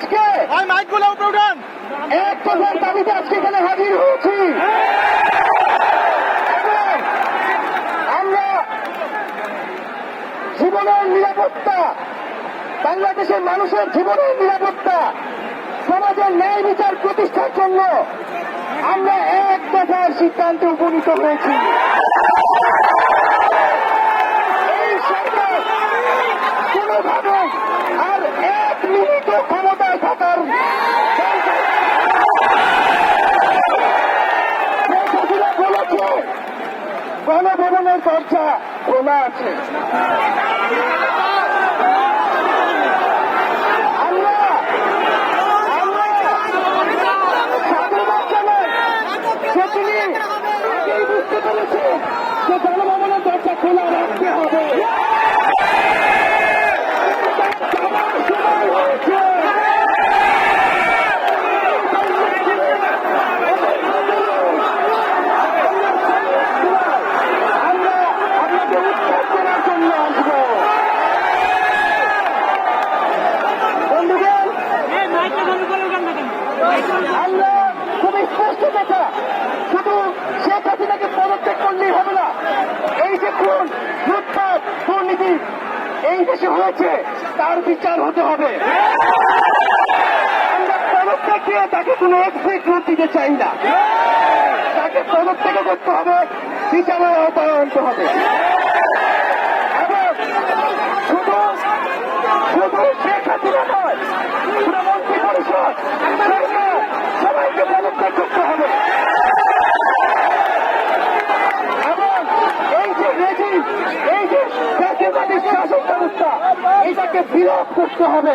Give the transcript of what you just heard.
আজকে এক দফার দাবিতে আজকে এখানে হাজির হয়েছি। আমরা জীবনের নিরাপত্তা, বাংলাদেশের মানুষের জীবনের নিরাপত্তা, সমাজের ন্যায় বিচার প্রতিষ্ঠার জন্য আমরা এক দফার সিদ্ধান্তে উপনীত হয়েছি। এই সরকার কোনোভাবে আর এক মিনিট ক্ষমতায় থাকার বলেছে গণভবনের দরজা খোলা আছে। বুঝতে পেরেছি যে গণভবনের দরজা খোলা রাখতে হবে। আমরা আপনাকে উৎখাত করার জন্য আসবো। বন্ধুগণ, আমরা খুব স্পষ্ট কথা, শুধু শেখ হাসিনাকে পদত্যাগ করলেই হবে না। এই যে খুন, লুটপাট, দুর্নীতি এই দেশে হয়েছে তার বিচার হতে হবে। আমরা পদত্যাগ দিয়ে তাকে কোনো এক্সিকিউট দিতে চাই না। তাকে পদত্যাগ করতে হবে, বিচারের আওতায় আনতে হবে। এবং শুধু শেখ হাসিনা নয়, পুরো মন্ত্রী পরিষদ, সরকার সবাইকে পদত্যাগ করতে হবে। এই যে জাতীয়তাবাদী শাসন ব্যবস্থা, এটাকে বিলোপ করতে হবে।